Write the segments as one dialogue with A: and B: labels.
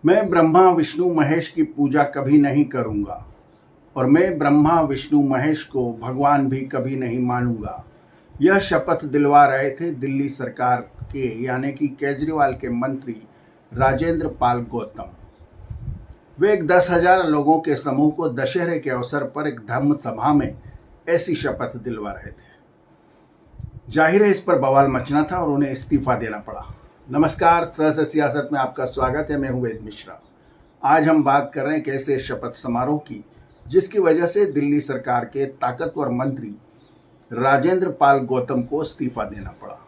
A: मैं ब्रह्मा विष्णु महेश की पूजा कभी नहीं करूंगा और मैं ब्रह्मा विष्णु महेश को भगवान भी कभी नहीं मानूंगा। यह शपथ दिलवा रहे थे दिल्ली सरकार के यानी कि केजरीवाल के मंत्री राजेंद्र पाल गौतम। वे एक 10,000 लोगों के समूह को दशहरे के अवसर पर एक धर्म सभा में ऐसी शपथ दिलवा रहे थे। जाहिर है इस पर बवाल मचना था और उन्हें इस्तीफा देना पड़ा। नमस्कार, सहज सियासत में आपका स्वागत है। मैं हूं वेद मिश्रा। आज हम बात कर रहे हैं एक ऐसे शपथ समारोह की जिसकी वजह से दिल्ली सरकार के ताकतवर मंत्री राजेंद्र पाल गौतम को इस्तीफा देना पड़ा।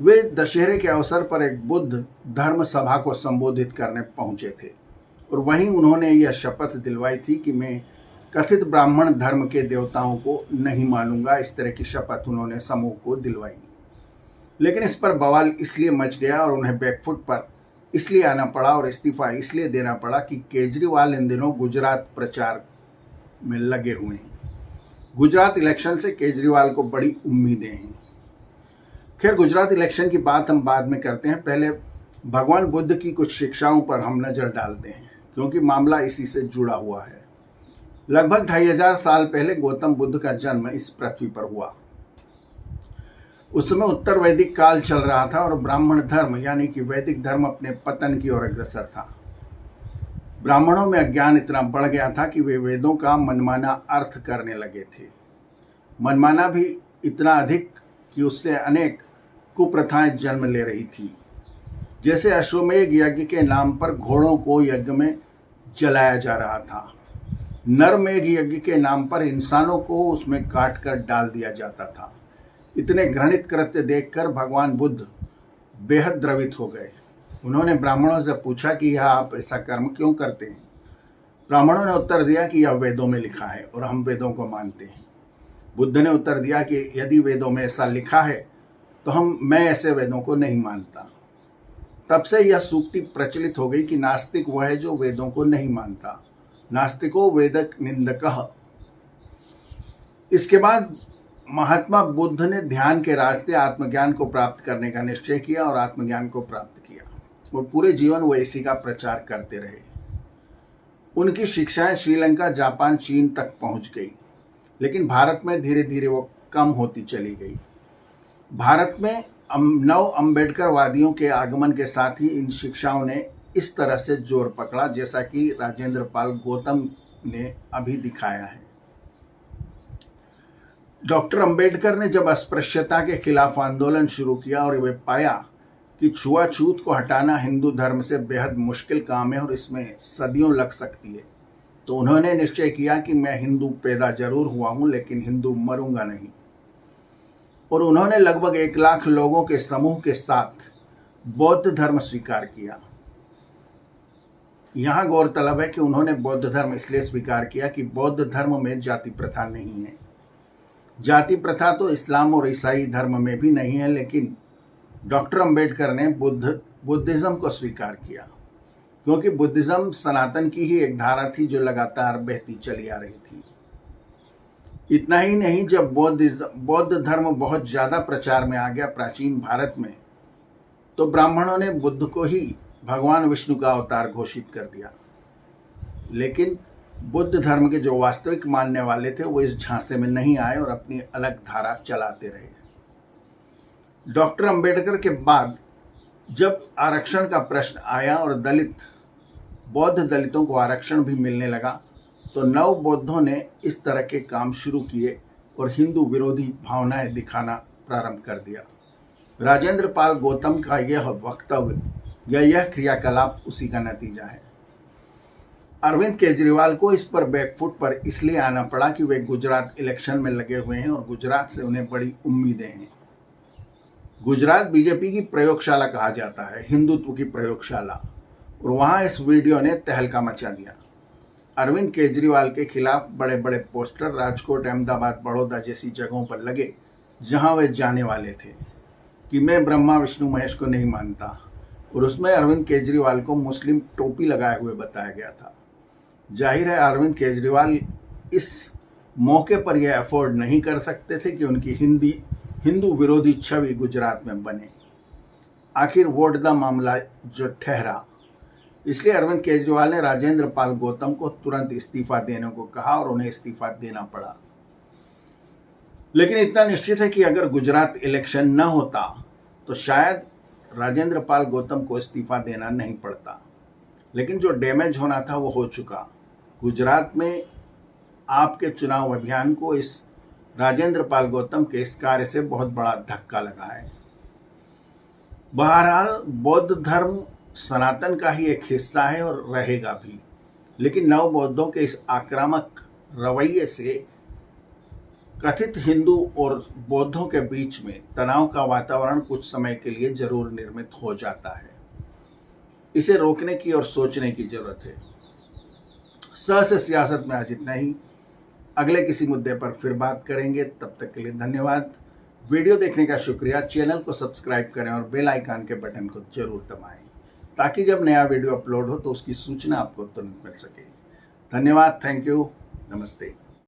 A: वे दशहरे के अवसर पर एक बुद्ध धर्म सभा को संबोधित करने पहुंचे थे और वहीं उन्होंने यह शपथ दिलवाई थी कि मैं कथित ब्राह्मण धर्म के देवताओं को नहीं मानूंगा। इस तरह की शपथ उन्होंने समूह को दिलवाई। लेकिन इस पर बवाल इसलिए मच गया और उन्हें बैकफुट पर इसलिए आना पड़ा और इस्तीफा इसलिए देना पड़ा कि केजरीवाल इन दिनों गुजरात प्रचार में लगे हुए हैं। गुजरात इलेक्शन से केजरीवाल को बड़ी उम्मीदें हैं। खैर, गुजरात इलेक्शन की बात हम बाद में करते हैं। पहले भगवान बुद्ध की कुछ शिक्षाओं पर हम नजर डालते हैं क्योंकि मामला इसी से जुड़ा हुआ है। लगभग 2500 साल पहले गौतम बुद्ध का जन्म इस पृथ्वी पर हुआ। उस समय उत्तर वैदिक काल चल रहा था और ब्राह्मण धर्म यानी कि वैदिक धर्म अपने पतन की ओर अग्रसर था। ब्राह्मणों में अज्ञान इतना बढ़ गया था कि वे वेदों का मनमाना अर्थ करने लगे थे। मनमाना भी इतना अधिक कि उससे अनेक कुप्रथाएं जन्म ले रही थी। जैसे अश्वमेध यज्ञ के नाम पर घोड़ों को यज्ञ में जलाया जा रहा था। नरमेघ यज्ञ के नाम पर इंसानों को उसमें काट कर डाल दिया जाता था। इतने घृणित कृत्य देखकर भगवान बुद्ध बेहद द्रवित हो गए। उन्होंने ब्राह्मणों से पूछा कि यह आप ऐसा कर्म क्यों करते हैं। ब्राह्मणों ने उत्तर दिया कि यह वेदों में लिखा है और हम वेदों को मानते हैं। बुद्ध ने उत्तर दिया कि यदि वेदों में ऐसा लिखा है तो मैं ऐसे वेदों को नहीं मानता। तब से यह सूक्ति प्रचलित हो गई कि नास्तिक वह है जो वेदों को नहीं मानता, नास्तिको वेदक निंदकः। इसके बाद महात्मा बुद्ध ने ध्यान के रास्ते आत्मज्ञान को प्राप्त करने का निश्चय किया और आत्मज्ञान को प्राप्त किया और पूरे जीवन वो इसी का प्रचार करते रहे। उनकी शिक्षाएं श्रीलंका, जापान, चीन तक पहुंच गई, लेकिन भारत में धीरे धीरे वो कम होती चली गई। भारत में नव अम्बेडकरवादियों के आगमन के साथ ही इन शिक्षाओं ने इस तरह से जोर पकड़ा जैसा कि राजेंद्र पाल गौतम ने अभी दिखाया है। डॉक्टर अंबेडकर ने जब अस्पृश्यता के खिलाफ आंदोलन शुरू किया और वे पाया कि छुआछूत को हटाना हिंदू धर्म से बेहद मुश्किल काम है और इसमें सदियों लग सकती है, तो उन्होंने निश्चय किया कि मैं हिंदू पैदा जरूर हुआ हूं लेकिन हिंदू मरूंगा नहीं। और उन्होंने लगभग 1 लाख लोगों के समूह के साथ बौद्ध धर्म स्वीकार किया। यहाँ गौरतलब है कि उन्होंने बौद्ध धर्म इसलिए स्वीकार किया कि बौद्ध धर्म में जाति प्रथा नहीं है। जाति प्रथा तो इस्लाम और ईसाई धर्म में भी नहीं है, लेकिन डॉक्टर अंबेडकर ने बुद्धिज्म को स्वीकार किया क्योंकि बुद्धिज्म सनातन की ही एक धारा थी जो लगातार बहती चली आ रही थी। इतना ही नहीं, जब बौद्ध धर्म बहुत ज़्यादा प्रचार में आ गया प्राचीन भारत में, तो ब्राह्मणों ने बुद्ध को ही भगवान विष्णु का अवतार घोषित कर दिया। लेकिन बुद्ध धर्म के जो वास्तविक मानने वाले थे वो इस झांसे में नहीं आए और अपनी अलग धारा चलाते रहे। डॉक्टर अंबेडकर के बाद जब आरक्षण का प्रश्न आया और बौद्ध दलितों को आरक्षण भी मिलने लगा, तो नव बौद्धों ने इस तरह के काम शुरू किए और हिंदू विरोधी भावनाएं दिखाना प्रारंभ कर दिया। राजेंद्र पाल गौतम का यह वक्तव्य या यह क्रियाकलाप उसी का नतीजा है। अरविंद केजरीवाल को इस पर बैकफुट पर इसलिए आना पड़ा कि वे गुजरात इलेक्शन में लगे हुए हैं और गुजरात से उन्हें बड़ी उम्मीदें हैं। गुजरात बीजेपी की प्रयोगशाला कहा जाता है, हिंदुत्व की प्रयोगशाला, और वहां इस वीडियो ने तहलका मचा दिया। अरविंद केजरीवाल के खिलाफ बड़े बड़े पोस्टर राजकोट, अहमदाबाद, बड़ौदा जैसी जगहों पर लगे जहां वे जाने वाले थे कि मैं ब्रह्मा विष्णु महेश को नहीं मानता, और उसमें अरविंद केजरीवाल को मुस्लिम टोपी लगाए हुए बताया गया था। जाहिर है अरविंद केजरीवाल इस मौके पर यह अफोर्ड नहीं कर सकते थे कि उनकी हिंदू विरोधी छवि गुजरात में बने। आखिर वोट दा मामला जो ठहरा, इसलिए अरविंद केजरीवाल ने राजेंद्र पाल गौतम को तुरंत इस्तीफा देने को कहा और उन्हें इस्तीफा देना पड़ा। लेकिन इतना निश्चित है कि अगर गुजरात इलेक्शन न होता तो शायद राजेंद्र पाल गौतम को इस्तीफा देना नहीं पड़ता। लेकिन जो डैमेज होना था वो हो चुका। गुजरात में आपके चुनाव अभियान को इस राजेंद्र पाल गौतम के इस कार्य से बहुत बड़ा धक्का लगा है। बहरहाल बौद्ध धर्म सनातन का ही एक हिस्सा है और रहेगा भी, लेकिन नव बौद्धों के इस आक्रामक रवैये से कथित हिंदू और बौद्धों के बीच में तनाव का वातावरण कुछ समय के लिए जरूर निर्मित हो जाता है। इसे रोकने की और सोचने की जरूरत है। से सियासत में आज इतना ही। अगले किसी मुद्दे पर फिर बात करेंगे। तब तक के लिए धन्यवाद। वीडियो देखने का शुक्रिया। चैनल को सब्सक्राइब करें और बेल आइकन के बटन को जरूर दबाएं ताकि जब नया वीडियो अपलोड हो तो उसकी सूचना आपको तुरंत मिल सके। धन्यवाद। Thank you. नमस्ते।